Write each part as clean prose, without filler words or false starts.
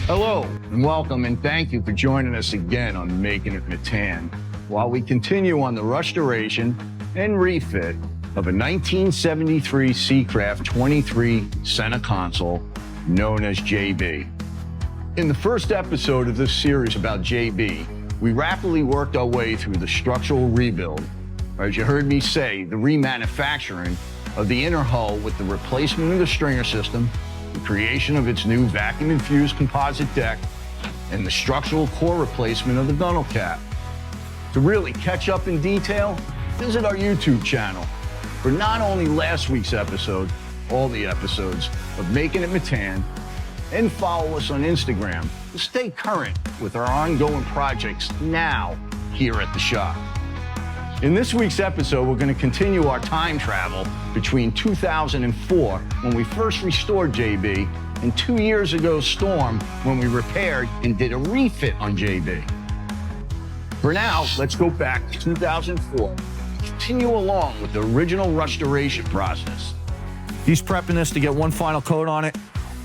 Hello, and welcome, and thank you for joining us again on Making It Metan, while we continue on the restoration and refit of a 1973 Seacraft 23 Center Console known as JB. In the first episode of this series about JB, we rapidly worked our way through the structural rebuild, or as you heard me say, the remanufacturing of the inner hull with the replacement of the stringer system, the creation of its new vacuum-infused composite deck, and the structural core replacement of the gunnel cap. To really catch up in detail, visit our YouTube channel for not only last week's episode, all the episodes of Making It Metan, and follow us on Instagram to stay current with our ongoing projects now here at the shop. In this week's episode, we're going to continue our time travel between 2004, when we first restored JB, and 2 years ago's storm, when we repaired and did a refit on JB. For now, let's go back to 2004 and continue along with the original restoration process. He's prepping this to get one final coat on it.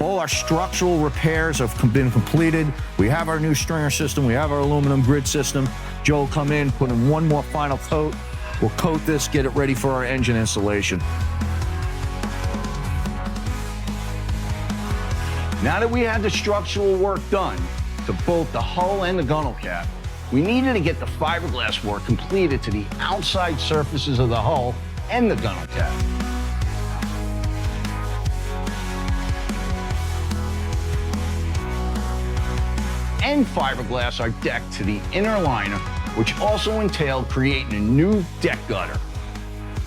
All our structural repairs have been completed. We have our new stringer system. We have our aluminum grid system. Joe will come in, put in one more final coat. We'll coat this, get it ready for our engine installation. Now that we had the structural work done to both the hull and the gunnel cap, we needed to get the fiberglass work completed to the outside surfaces of the hull and the gunnel cap. And fiberglass our deck to the inner liner, which also entailed creating a new deck gutter.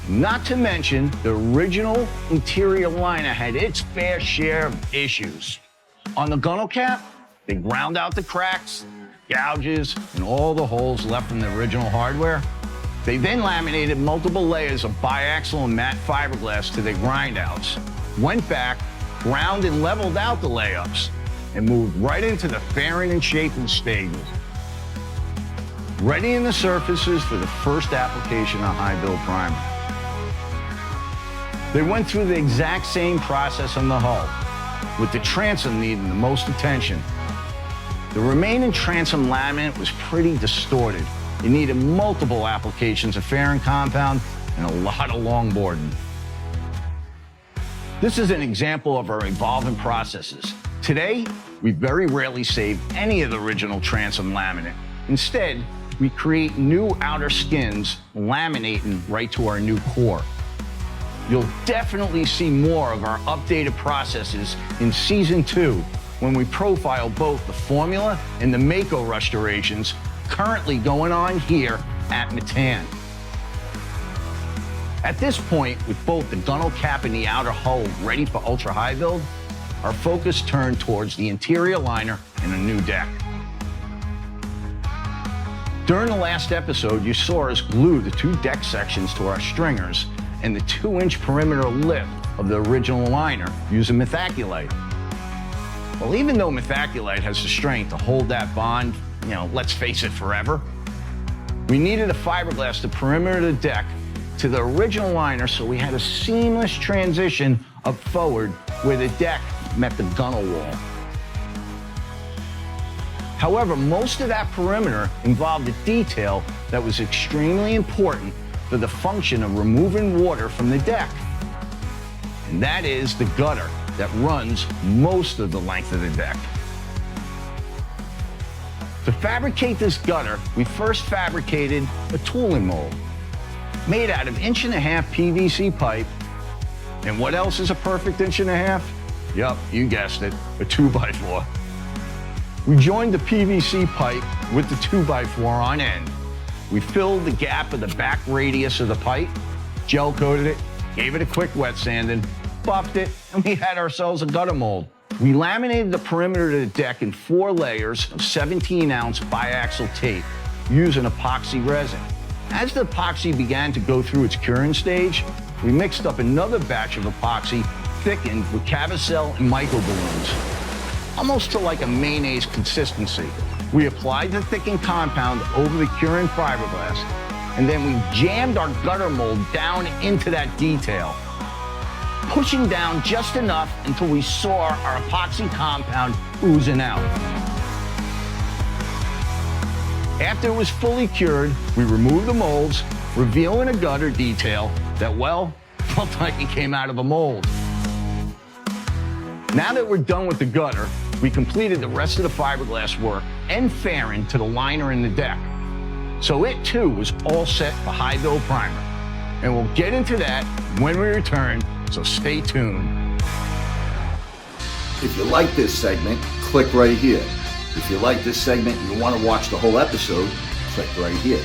Not to mention, the original interior liner had its fair share of issues. On the gunnel cap, they ground out the cracks, gouges, and all the holes left from the original hardware. They then laminated multiple layers of biaxial and matte fiberglass to their grindouts, went back, ground and leveled out the layups, and moved right into the fairing and shaping stages, readying the surfaces for the first application of high-build primer. They went through the exact same process on the hull, with the transom needing the most attention. The remaining transom laminate was pretty distorted. It needed multiple applications of fairing compound and a lot of longboarding. This is an example of our evolving processes. Today, we very rarely save any of the original transom laminate. Instead, we create new outer skins, laminating right to our new core. You'll definitely see more of our updated processes in Season 2, when we profile both the formula and the Mako restorations currently going on here at Metan. At this point, with both the gunnel cap and the outer hull ready for ultra-high build, our focus turned towards the interior liner and a new deck. During the last episode, you saw us glue the two deck sections to our stringers and the 2-inch perimeter lip of the original liner using methaculite. Well, even though methaculite has the strength to hold that bond, let's face it, forever, we needed a fiberglass to perimeter the deck to the original liner, so we had a seamless transition up forward where the deck met the gunnel wall. However, most of that perimeter involved a detail that was extremely important for the function of removing water from the deck. And that is the gutter that runs most of the length of the deck. To fabricate this gutter, we first fabricated a tooling mold made out of 1.5" PVC pipe. And what else is a perfect 1.5"? Yup, you guessed it, a 2x4. We joined the PVC pipe with the 2x4 on end. We filled the gap of the back radius of the pipe, gel coated it, gave it a quick wet sanding, buffed it, and we had ourselves a gutter mold. We laminated the perimeter of the deck in 4 layers of 17-ounce biaxial tape using epoxy resin. As the epoxy began to go through its curing stage, we mixed up another batch of epoxy thickened with Cavicel and microballoons, almost to like a mayonnaise consistency. We applied the thickened compound over the curing fiberglass, and then we jammed our gutter mold down into that detail. pushing down just enough until we saw our epoxy compound oozing out. After it was fully cured, we removed the molds, revealing a gutter detail that, well, felt like it came out of a mold. Now that we're done with the gutter, we completed the rest of the fiberglass work and fairing to the liner in the deck. So it too was all set for high build primer. And we'll get into that when we return, so stay tuned. If you like this segment, click right here. If you like this segment and you want to watch the whole episode, click right here.